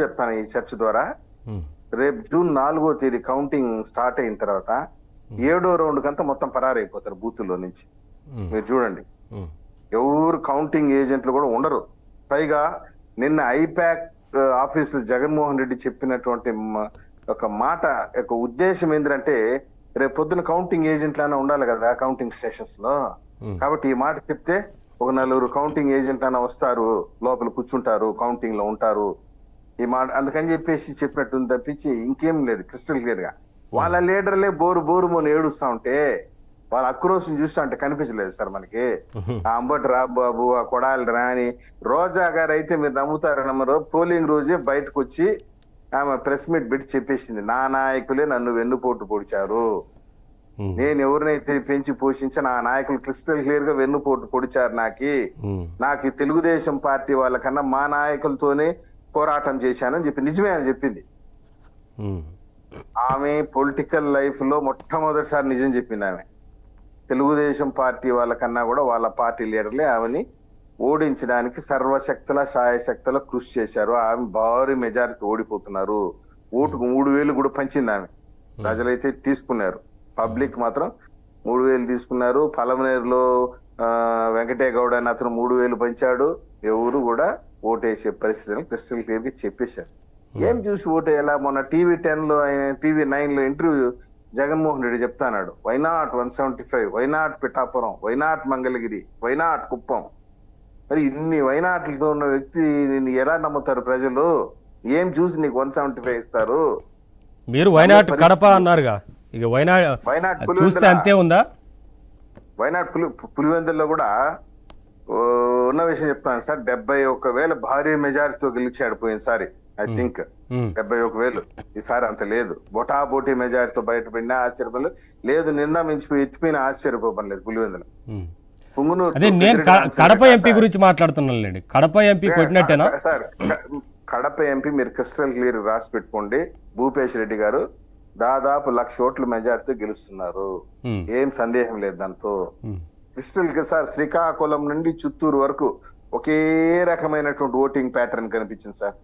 చెప్తాను ఈ చర్చ ద్వారా. రేపు జూన్ 4వ తేదీ కౌంటింగ్ స్టార్ట్ అయిన తర్వాత 7వ రౌండ్ కంతా మొత్తం పరారైపోతారు బూతుల్లో నుంచి. మీరు చూడండి, ఎవరు కౌంటింగ్ ఏజెంట్లు కూడా ఉండరు. పైగా నిన్న ఐపాక్ ఆఫీసులు జగన్మోహన్ రెడ్డి చెప్పినటువంటి ఒక మాట యొక్క ఉద్దేశం ఏంటంటే, రేపు పొద్దున కౌంటింగ్ ఏజెంట్లైనా ఉండాలి కదా కౌంటింగ్ స్టేషన్స్ లో. కాబట్టి ఈ మాట చెప్తే ఒక 4 కౌంటింగ్ ఏజెంట్ అయినా వస్తారు, లోపల కూర్చుంటారు, కౌంటింగ్ లో ఉంటారు. ఈ మాట అందుకని చెప్పేసి చెప్పినట్టు తప్పించి ఇంకేం లేదు. క్రిస్టల్ క్లియర్ గా వాళ్ళ లీడర్లే బోరు బోరు మొన్న ఏడుస్తా ఉంటే వాళ్ళ అక్రోశం చూస్తా అంటే కనిపించలేదు సార్ మనకి. ఆ అంబటి రాంబాబు, ఆ కొడాలి రాని, రోజా గారు అయితే మీరు నమ్ముతారు నమ్మరు, పోలింగ్ రోజే బయటకు వచ్చి ఆమె ప్రెస్ మీట్ పెట్టి చెప్పేసింది, నా నాయకులే నన్ను వెన్నుపోటు పొడిచారు, నేను ఎవరినైతే పెంచి పోషించా నా నాయకులు క్రిస్టల్ క్లియర్ గా వెన్నుపోటు పొడిచారు, నాకు తెలుగుదేశం పార్టీ వాళ్ళకన్నా మా నాయకులతోనే పోరాటం చేశానని చెప్పి నిజమే అని చెప్పింది. ఆమె పొలిటికల్ లైఫ్ లో మొట్టమొదటిసారి నిజం చెప్పింది. ఆమె తెలుగుదేశం పార్టీ వాళ్ళకన్నా కూడా వాళ్ళ పార్టీ లీడర్లే ఆమెని ఓడించడానికి సర్వశక్తుల శాయశక్తుల కృషి చేశారు. ఆమె భారీ మెజారిటీ ఓడిపోతున్నారు. ఓటుకు 3,000 కూడా పంచింది ఆమె. ప్రజలైతే తీసుకున్నారు, పబ్లిక్ మాత్రం 3,000 తీసుకున్నారు. పలమనేరులో వెంకటే గౌడ్ అని అతను 3,000 పంచాడు. ఎవరు కూడా ఓటేసే పరిస్థితిని క్రిస్టల్ క్లియర్ గా చెప్పేశారు. ఏం చూసి ఓటేయాలా? మొన్న టీవీ 10 లో టీవీ 9 లో ఇంటర్వ్యూ జగన్మోహన్ రెడ్డి చెప్తాన్నాడు, why not 175, why not Pithapuram, why not Mangalagiri, why not Kuppam. మరి ఇన్ని వైనాట్లతో ఉన్న వ్యక్తి నిన్ను ఎలా నమ్ముతారు ప్రజలు? ఏం చూసి నీకు 175 ఇస్తారు? మీరు వైనాట్ కడప అన్నారుగా, ఇక వైనాట్ చూస్తే అంతే ఉందా? వైనాట్ పులివెందుల్లో కూడా ఉన్న విషయం చెప్తాను సార్, 71,000 భారీ మెజారిటీతో గెలిచాడు పోయినసారి. I think 71,000. ఈసారి అంత లేదు. బొటాబోటీ మెజారిటీతో బయటపడినా ఆశ్చర్యపడలేదు, లేదు నిన్న మించిపోయి ఎత్తిపోయినా ఆశ్చర్యపోపని లేదు పులివెందుల. అదే నేను కడప ఎంపీ గురించి మాట్లాడుతున్నానండి. కడప ఎంపీ కొట్టినట్టేనా సార్? కడప ఎంపీ మీరు క్రిస్టల్ క్లియర్ రాసి పెట్టుకోండి. భూపేష్ రెడ్డి గారు దాదాపు 1,00,000 ఓట్ల మెజారిటీతో గెలుస్తున్నారు, ఏం సందేహం లేదు దాంతో. క్రిస్టల్ సార్ శ్రీకాకుళం నుండి చిత్తూరు వరకు ఒకే రకమైనటువంటి ఓటింగ్ ప్యాటర్న్ కనిపించింది సార్.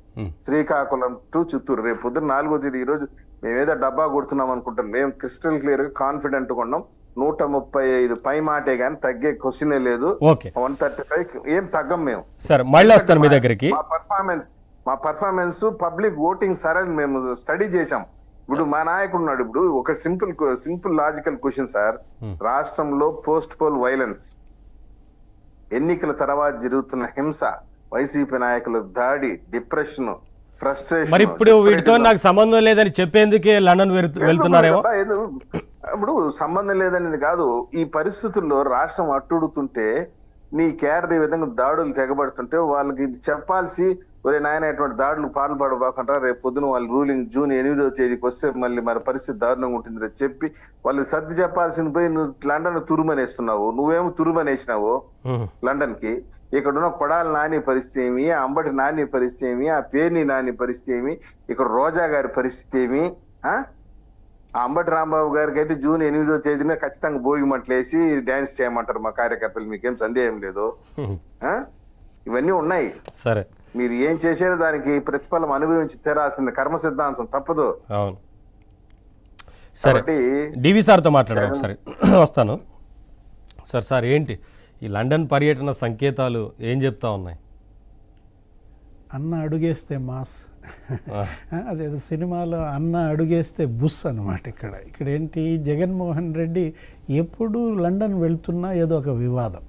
శ్రీకాకుళం టు చిత్తూరు రేపు పొద్దున్న 4వ తేదీ. ఈ రోజు మేము ఏదో డబ్బా కొడుతున్నాం అనుకుంటాం, మేము క్రిస్టల్ క్లియర్ గా కాన్ఫిడెంట్ గా ఉన్నాం. 135 పై మాటే గానీ తగ్గే క్వశ్చనే లేదు. 135 ఏం తగ్గం మేము. సార్ మళ్ళీ వస్తాను మీ దగ్గరికి. మా పర్ఫార్మెన్స్ పబ్లిక్ ఓటింగ్ సరైన మేము స్టడీ చేశాం. ఇప్పుడు మా నాయకుడు ఉన్నాడు. ఇప్పుడు ఒక సింపుల్ లాజికల్ క్వశ్చన్ సార్, రాష్ట్రంలో పోస్ట్ పోల్ వైలెన్స్, ఎన్నికల తర్వాత జరుగుతున్న హింస, వైసీపీ నాయకుల దాడి, డిప్రెషన్, ఫ్రస్ట్రేషన్. మరి ఇప్పుడు వీటితో నాకు సంబంధం లేదని చెప్పేందుకే లండన్ వెళ్తున్నారేమో. ఇప్పుడు సంబంధం లేదనేది కాదు, ఈ పరిస్థితుల్లో రాష్ట్రం అట్టుడుతుంటే నీ క్యాడర్ ఈ విధంగా దాడులు తెగబడుతుంటే వాళ్ళకి చెప్పాల్సి, ఒరే నాయన ఇటువంటి దాడులు పాల్పడబోకుండా రేపు పొద్దున వాళ్ళు రూలింగ్ జూన్ 8వ తేదీకి వస్తే మళ్ళీ మరి పరిస్థితి దారుణంగా ఉంటుంది చెప్పి వాళ్ళు సర్ది చెప్పాల్సింది పోయి నువ్వు లండన్ తురుమనేస్తున్నావు. నువ్వేమో తురుమనేసినావు లండన్ కి. ఇక్కడ ఉన్న కొడాలి నాని పరిస్థితి ఏమి, అంబటి నాని పరిస్థితి ఏమి, ఆ పేర్ని నాని పరిస్థితి ఏమి, ఇక్కడ రోజా గారి పరిస్థితి ఏమి? ఆ అంబటి రాంబాబు గారికి అయితే జూన్ 8వ తేదీన ఖచ్చితంగా భోగి మంటలేసి డాన్స్ చేయమంటారు మా కార్యకర్తలు, మీకేం సందేహం లేదు. ఇవన్నీ ఉన్నాయి. సరే, మీరు ఏం చేశారో దానికి ప్రతిఫలం అనుభవించి తీరాల్సింది, కర్మ సిద్ధాంతం తప్పదు. అవును. సరే, డివి సార్తో మాట్లాడారు ఒకసారి. వస్తాను సార్. ఏంటి ఈ లండన్ పర్యటన సంకేతాలు ఏం చెప్తా ఉన్నాయి? అన్న అడుగేస్తే మాస్, అదేదో సినిమాలో అన్న అడుగేస్తే బుస్ అనమాట. ఇక్కడ ఏంటి, జగన్మోహన్ రెడ్డి ఎప్పుడు లండన్ వెళ్తున్నా ఏదో ఒక వివాదం.